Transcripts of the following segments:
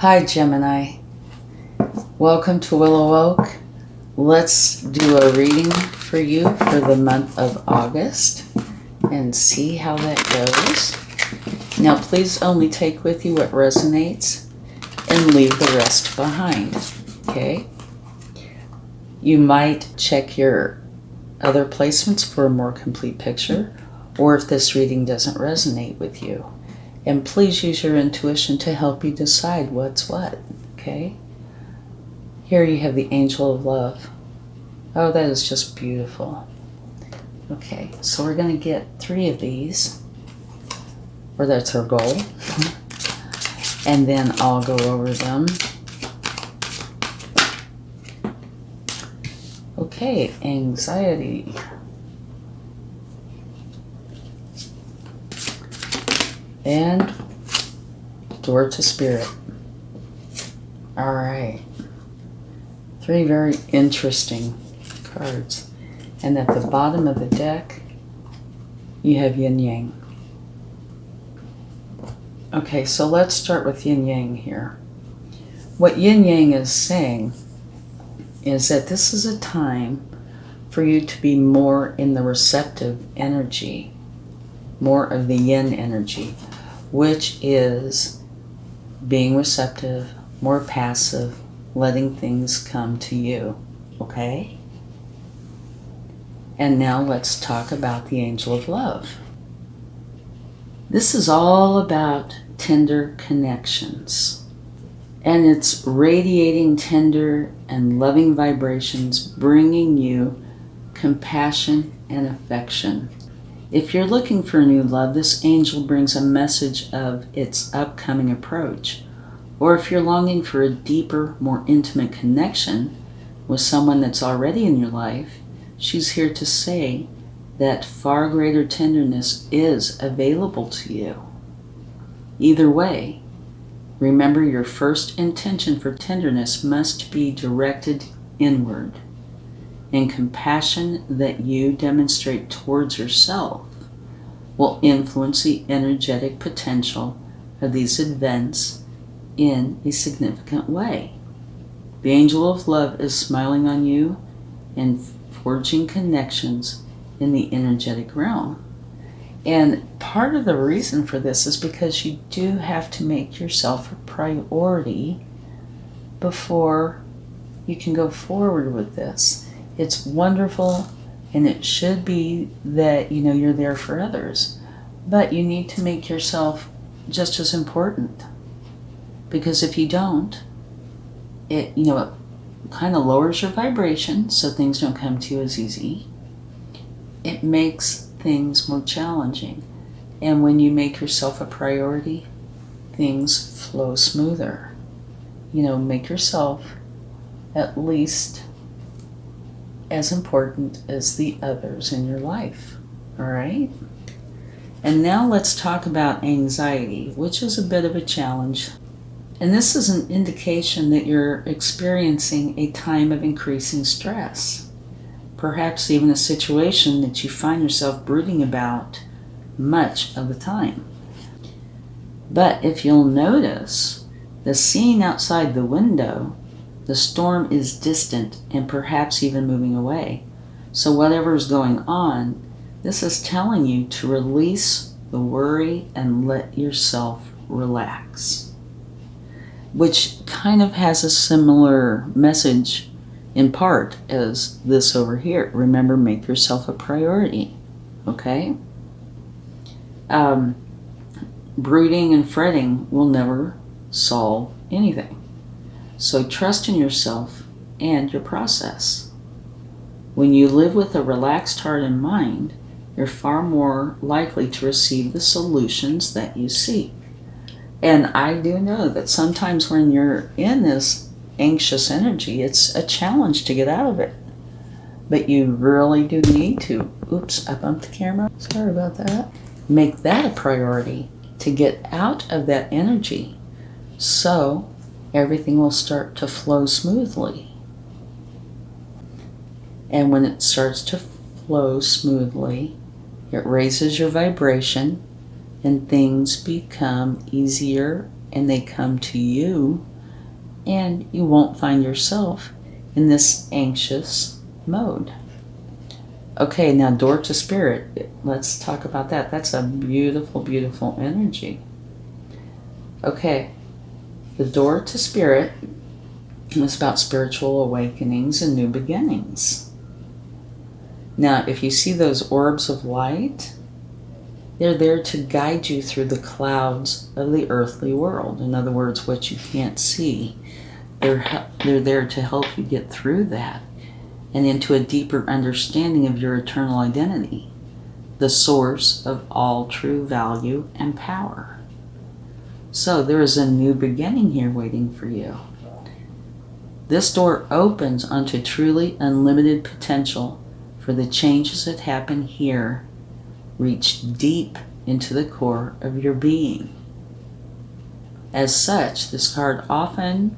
Hi Gemini, welcome to WillowOAK. Let's do a reading for you for the month of August and see how that goes. Now please only take with you what resonates and leave the rest behind, okay? You might check your other placements for a more complete picture, or if this reading doesn't resonate with you. And please use your intuition to help you decide what's what, okay? Here you have the Angel of Love. Oh, that is just beautiful. Okay, so we're going to get 3 of these, or that's our goal. And then I'll go over them. Okay, anxiety. And door to spirit. All right. 3 very interesting cards. And at the bottom of the deck, you have yin yang. Okay, so let's start with yin yang here. What yin yang is saying is that this is a time for you to be more in the receptive energy, more of the yin energy, which is being receptive, more passive, letting things come to you, okay? And now let's talk about the Angel of Love. This is all about tender connections, and it's radiating tender and loving vibrations, bringing you compassion and affection. If you're looking for new love, this angel brings a message of its upcoming approach. Or if you're longing for a deeper, more intimate connection with someone that's already in your life, she's here to say that far greater tenderness is available to you. Either way, remember your first intention for tenderness must be directed inward, and compassion that you demonstrate towards yourself will influence the energetic potential of these events in a significant way. The Angel of Love is smiling on you and forging connections in the energetic realm. And part of the reason for this is because you do have to make yourself a priority before you can go forward with this. It's wonderful, and it should be that you're there for others, but you need to make yourself just as important, because if you don't, it kind of lowers your vibration, so things don't come to you as easy. It makes things more challenging, and when you make yourself a priority, things flow smoother. Make yourself at least as important as the others in your life, all right? And now let's talk about anxiety, which is a bit of a challenge. And this is an indication that you're experiencing a time of increasing stress, perhaps even a situation that you find yourself brooding about much of the time. But if you'll notice, the scene outside the window, the storm is distant and perhaps even moving away. So whatever is going on, this is telling you to release the worry and let yourself relax. Which kind of has a similar message in part as this over here. Remember, make yourself a priority, okay? Brooding and fretting will never solve anything. So trust in yourself and your process. When you live with a relaxed heart and mind, you're far more likely to receive the solutions that you seek. And I do know that sometimes when you're in this anxious energy, it's a challenge to get out of it. But you really do need to, oops, I bumped the camera, sorry about that. Make that a priority to get out of that energy, so everything will start to flow smoothly. And when it starts to flow smoothly, it raises your vibration and things become easier and they come to you and you won't find yourself in this anxious mode. Okay, now door to spirit. Let's talk about that. That's a beautiful, beautiful energy. Okay, the door to spirit is about spiritual awakenings and new beginnings. Now, if you see those orbs of light, they're there to guide you through the clouds of the earthly world. In other words, what you can't see. They're there to help you get through that and into a deeper understanding of your eternal identity, the source of all true value and power. So there is a new beginning here waiting for you. This door opens onto truly unlimited potential for the changes that happen here reach deep into the core of your being. As such, this card often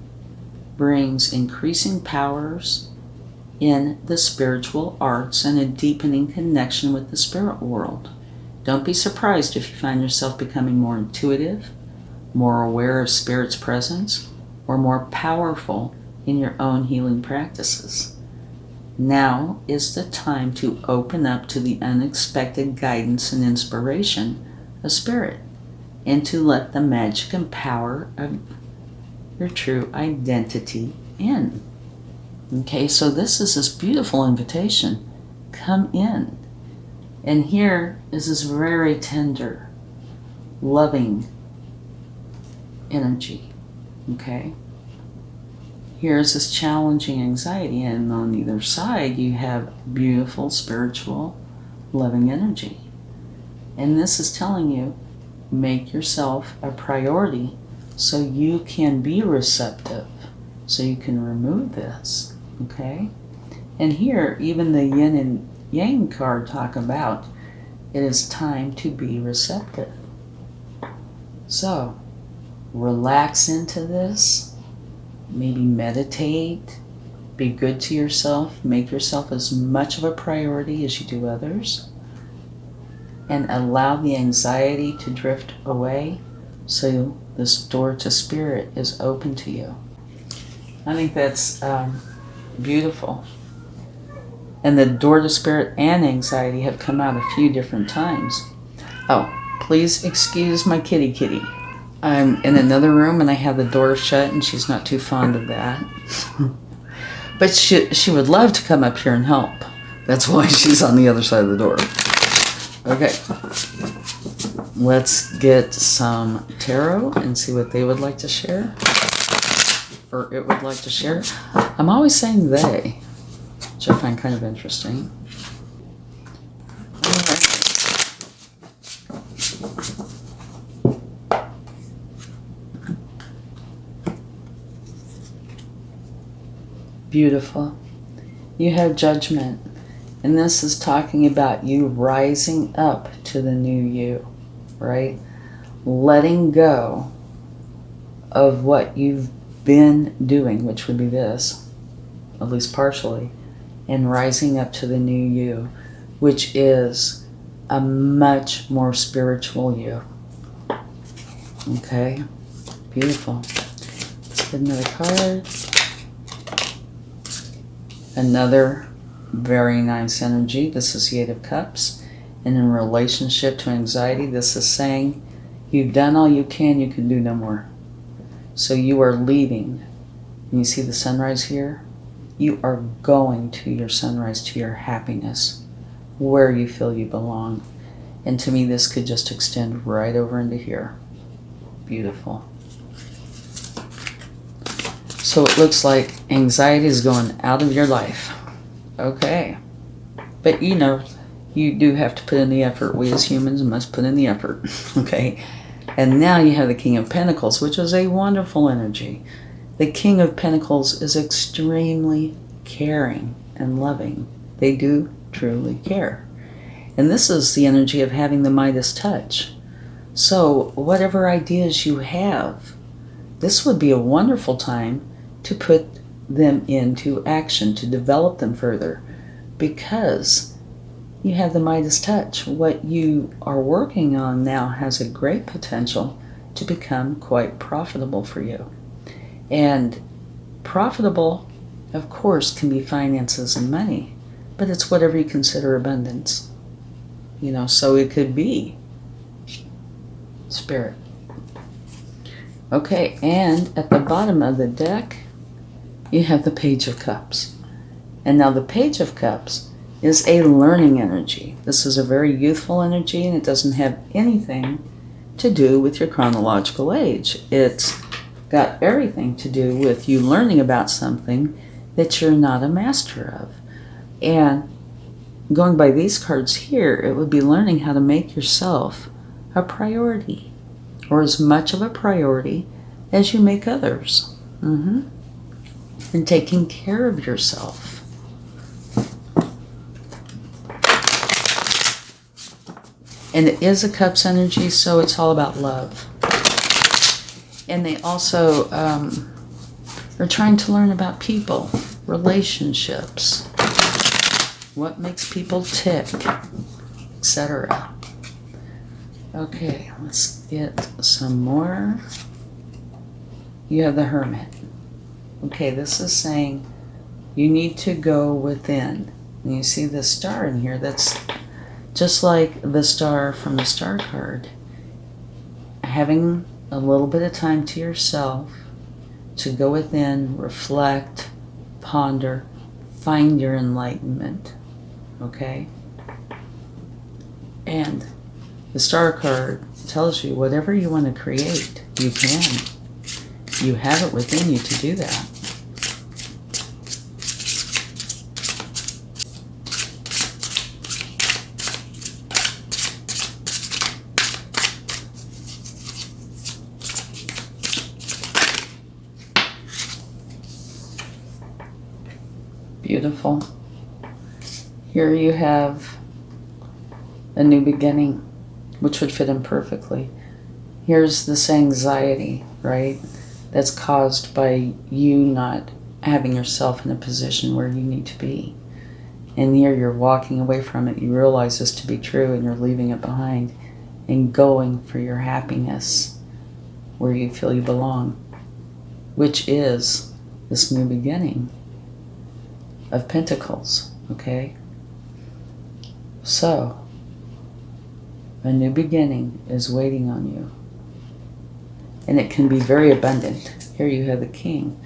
brings increasing powers in the spiritual arts and a deepening connection with the spirit world. Don't be surprised if you find yourself becoming more intuitive, more aware of spirit's presence, or more powerful in your own healing practices. Now is the time to open up to the unexpected guidance and inspiration of spirit, and to let the magic and power of your true identity in. Okay, so this is this beautiful invitation. Come in. And here is this very tender, loving energy. Okay? Here's this challenging anxiety, and on either side you have beautiful, spiritual, loving energy. And this is telling you, make yourself a priority so you can be receptive, so you can remove this. Okay? And here, even the yin and yang card talk about it is time to be receptive. So, relax into this, maybe meditate, be good to yourself, make yourself as much of a priority as you do others, and allow the anxiety to drift away so this door to spirit is open to you. I think that's beautiful. And the door to spirit and anxiety have come out a few different times. Oh, please excuse my kitty. I'm in another room and I have the door shut and she's not too fond of that. But she would love to come up here and help. That's why she's on the other side of the door. Okay. Let's get some tarot and see what they would like to share. Or it would like to share. I'm always saying they, which I find kind of interesting. Beautiful. You have judgment. And this is talking about you rising up to the new you, right? Letting go of what you've been doing, which would be this, at least partially, and rising up to the new you, which is a much more spiritual you. Okay? Beautiful. Let's get another card. Another very nice energy. This is the Eight of Cups. And in relationship to anxiety, this is saying, you've done all you can do no more. So you are leaving. And you see the sunrise here? You are going to your sunrise, to your happiness, where you feel you belong. And to me, this could just extend right over into here. Beautiful. So it looks like anxiety is going out of your life. Okay. But you know, you do have to put in the effort. We as humans must put in the effort. Okay. And now you have the King of Pentacles, which is a wonderful energy. The King of Pentacles is extremely caring and loving. They do truly care. And this is the energy of having the Midas touch. So whatever ideas you have, this would be a wonderful time to put them into action, to develop them further, because you have the Midas touch. What you are working on now has a great potential to become quite profitable for you. And Profitable, of course, can be finances and money, but it's whatever you consider abundance. You know, so it could be Spirit. Okay, and at the bottom of the deck, you have the Page of Cups. And now the Page of Cups is a learning energy. This is a very youthful energy, and it doesn't have anything to do with your chronological age. It's got everything to do with you learning about something that you're not a master of. And going by these cards here, it would be learning how to make yourself a priority, or as much of a priority as you make others. And taking care of yourself. And it is a Cups energy, so it's all about love. And they also are trying to learn about people, relationships, what makes people tick, etc. Okay, let's get some more. You have the Hermit. Okay, this is saying you need to go within. And you see the star in here. That's just like the star from the star card. Having a little bit of time to yourself to go within, reflect, ponder, find your enlightenment. Okay? And the star card tells you whatever you want to create, you can. You have it within you to do that. Beautiful. Here you have a new beginning, which would fit in perfectly. Here's this anxiety, right? That's caused by you not having yourself in a position where you need to be. And here you're walking away from it. You realize this to be true, and you're leaving it behind and going for your happiness where you feel you belong, which is this new beginning of Pentacles, okay? So, a new beginning is waiting on you. And it can be very abundant. Here you have the King.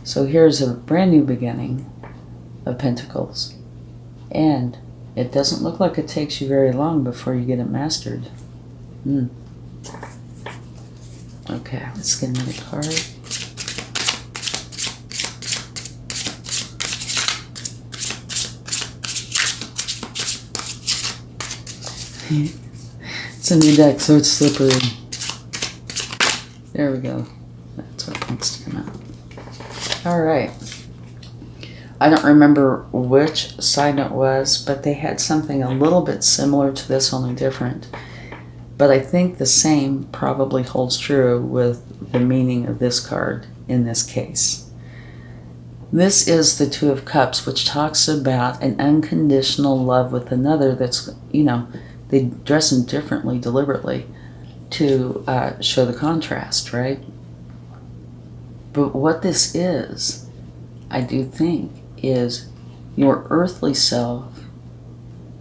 So here's a brand new beginning of Pentacles. And it doesn't look like it takes you very long before you get it mastered. Okay, let's get another card. It's a new deck, so it's slippery. There we go. That's what wants to come out. Alright. I don't remember which sign it was, but they had something a little bit similar to this, only different. But I think the same probably holds true with the meaning of this card in this case. This is the Two of Cups, which talks about an unconditional love with another that's, you know, they dress them differently deliberately to show the contrast, right? But what this is, I do think, is your earthly self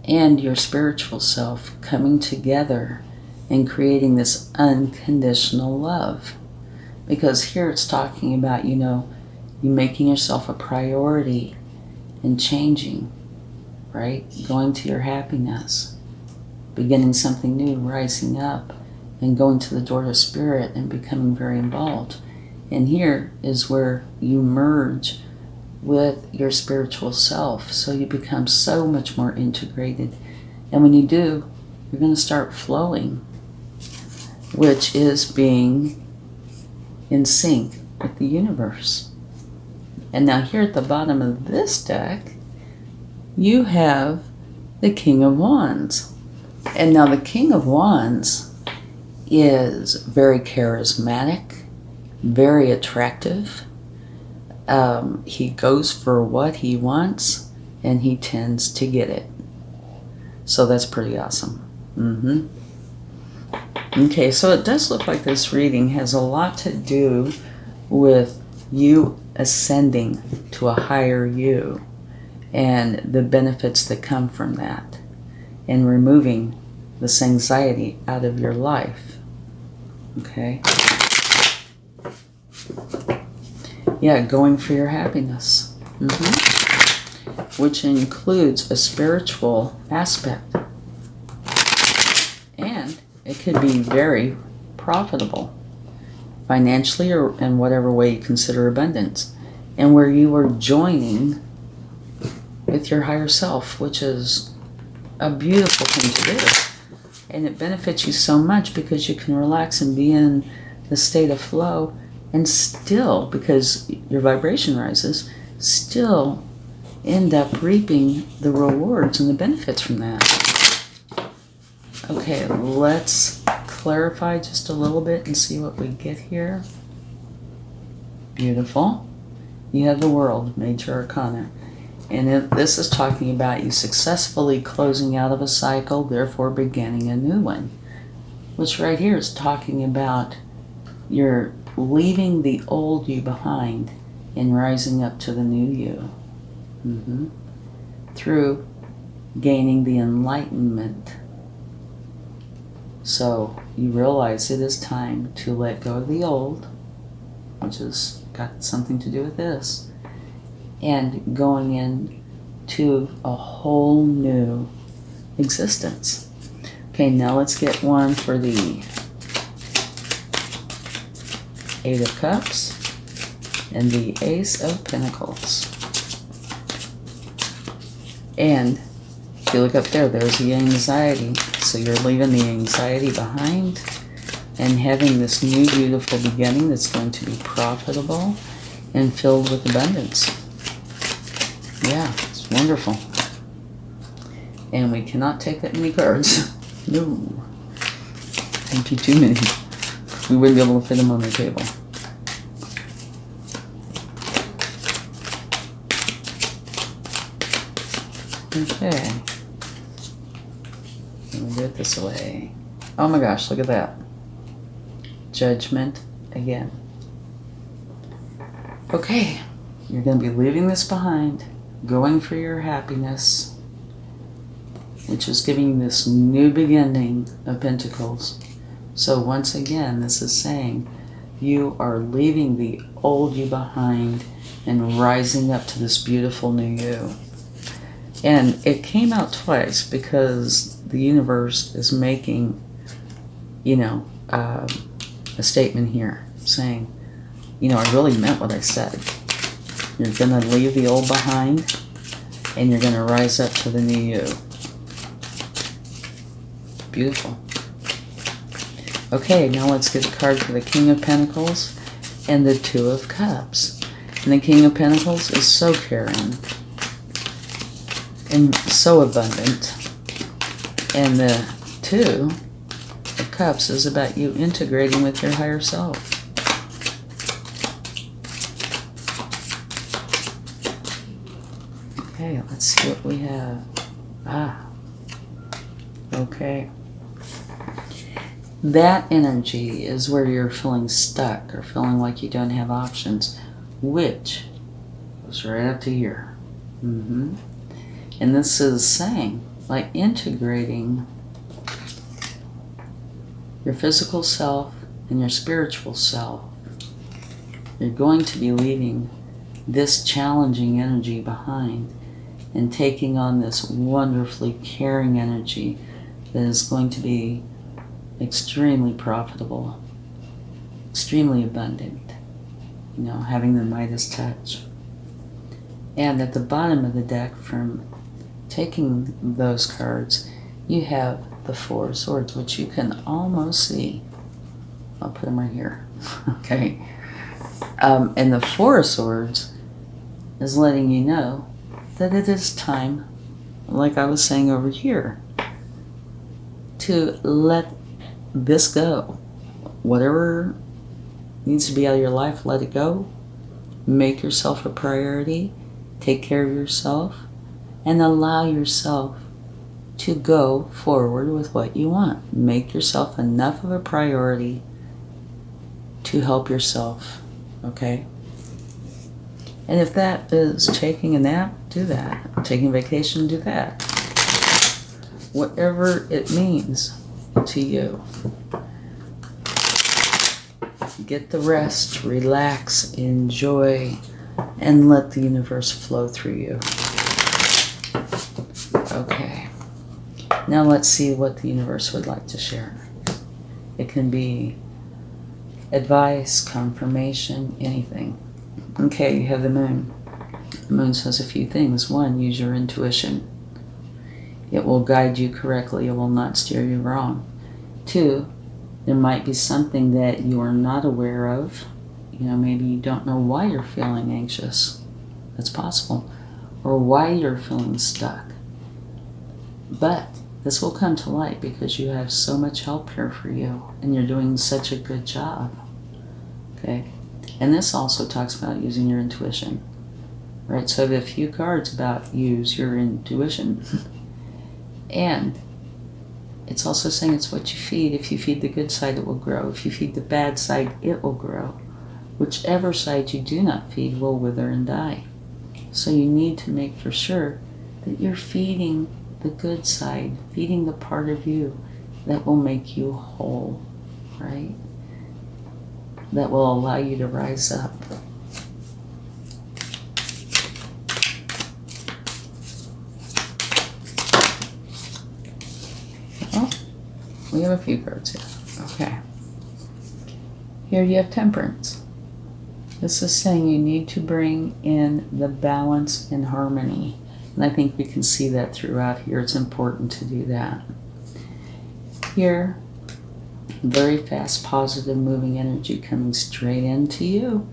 and your spiritual self coming together and creating this unconditional love. Because here it's talking about, you know, you making yourself a priority and changing, right? Going to your happiness, beginning something new, rising up, and going to the door of spirit and becoming very involved. And here is where you merge with your spiritual self, so you become so much more integrated. And when you do, you're going to start flowing, which is being in sync with the universe. And now here at the bottom of this deck, you have the King of Wands. And now the King of Wands is very charismatic, very attractive. He goes for what he wants, and he tends to get it. So that's pretty awesome. Okay, so it does look like this reading has a lot to do with you ascending to a higher you and the benefits that come from that, and removing this anxiety out of your life. Okay? Yeah, going for your happiness. Which includes a spiritual aspect. And it could be very profitable, financially or in whatever way you consider abundance, and where you are joining with your higher self, which is a beautiful thing to do. And it benefits you so much because you can relax and be in the state of flow, and still, because your vibration rises, still end up reaping the rewards and the benefits from that. Okay, let's clarify just a little bit and see what we get here. Beautiful. You have the World, Major Arcana. And this is talking about you successfully closing out of a cycle, therefore beginning a new one. Which right here is talking about you're leaving the old you behind and rising up to the new you. Through gaining the enlightenment. So you realize it is time to let go of the old, which has got something to do with this, and going into a whole new existence. Okay, now let's get one for the Eight of Cups and the Ace of Pentacles. And if you look up there, there's the anxiety. So you're leaving the anxiety behind and having this new beautiful beginning that's going to be profitable and filled with abundance. Yeah, it's wonderful. And we cannot take that many cards. No. Thank you, too many. We wouldn't be able to fit them on the table. Okay. Let me do it this way. Oh my gosh, look at that. Judgment again. Okay. You're going to be leaving this behind, going for your happiness, which is giving you this new beginning of Pentacles. So once again, this is saying you are leaving the old you behind and rising up to this beautiful new you. And it came out twice because the universe is making, a statement here saying, I really meant what I said. You're going to leave the old behind and you're going to rise up to the new you. Beautiful. Okay, now let's get a card for the King of Pentacles and the Two of Cups. And the King of Pentacles is so caring and so abundant. And the Two of Cups is about you integrating with your higher self. Okay, let's see what we have. Okay. That energy is where you're feeling stuck or feeling like you don't have options, which goes right up to here. And this is saying, like, integrating your physical self and your spiritual self. You're going to be leaving this challenging energy behind and taking on this wonderfully caring energy that is going to be extremely profitable, extremely abundant, having the Midas touch. And at the bottom of the deck, from taking those cards, you have the Four of Swords, which you can almost see. I'll put them right here. Okay. And the Four of Swords is letting you know that it is time, like I was saying over here, to let this go. Whatever needs to be out of your life, let it go. Make yourself a priority. Take care of yourself. And allow yourself to go forward with what you want. Make yourself enough of a priority to help yourself. Okay? And if that is taking a nap, do that. Taking a vacation, do that. Whatever it means to you. Get the rest, relax, enjoy, and let the universe flow through you. Okay. Now let's see what the universe would like to share. It can be advice, confirmation, anything. Okay, you have the moon. The moon says a few things. One, use your intuition. It will guide you correctly. It will not steer you wrong. Two, there might be something that you are not aware of. Maybe you don't know why you're feeling anxious. That's possible. Or why you're feeling stuck. But this will come to light because you have so much help here for you and you're doing such a good job. Okay? And this also talks about using your intuition. Right? So I have a few cards about use your intuition. And it's also saying it's what you feed. If you feed the good side, it will grow. If you feed the bad side, it will grow. Whichever side you do not feed will wither and die. So you need to make for sure that you're feeding the good side, feeding the part of you that will make you whole, right? That will allow you to rise up. Well, we have a few cards here. Okay. Here you have Temperance. This is saying you need to bring in the balance and harmony. And I think we can see that throughout here. It's important to do that. Here, very fast, positive, moving energy coming straight into you.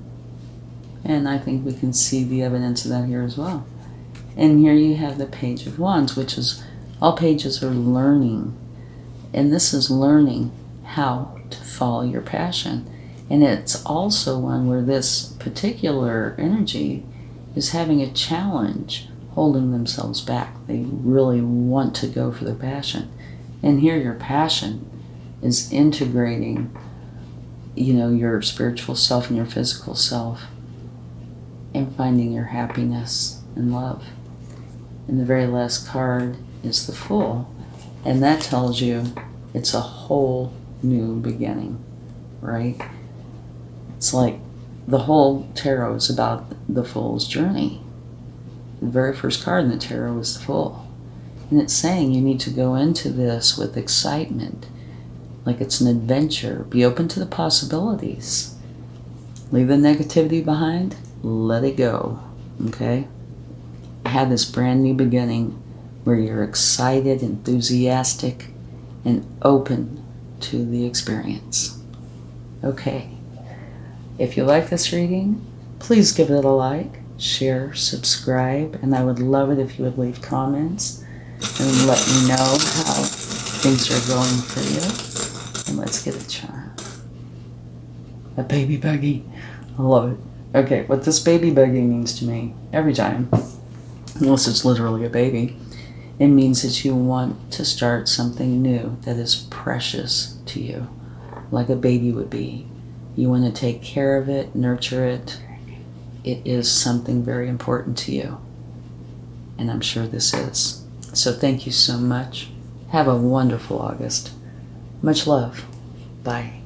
And I think we can see the evidence of that here as well. And here you have the Page of Wands, which is, all pages are learning. And this is learning how to follow your passion. And it's also one where this particular energy is having a challenge holding themselves back. They really want to go for their passion. And here your passion is integrating, your spiritual self and your physical self and finding your happiness and love. And the very last card is the Fool. And that tells you it's a whole new beginning, right? It's like the whole tarot is about the Fool's journey. The very first card in the tarot is the Fool. And it's saying you need to go into this with excitement, like it's an adventure. Be open to the possibilities. Leave the negativity behind. Let it go. Okay? Have this brand new beginning where you're excited, enthusiastic, and open to the experience. Okay. If you like this reading, please give it a like, share, subscribe, and I would love it if you would leave comments and let me know how things are going for you. And let's get a charm. A baby buggy. I love it. Okay, what this baby buggy means to me, every time, unless it's literally a baby, it means that you want to start something new that is precious to you, like a baby would be. You want to take care of it, nurture it. It is something very important to you. And I'm sure this is. So thank you so much. Have a wonderful August. Much love. Bye.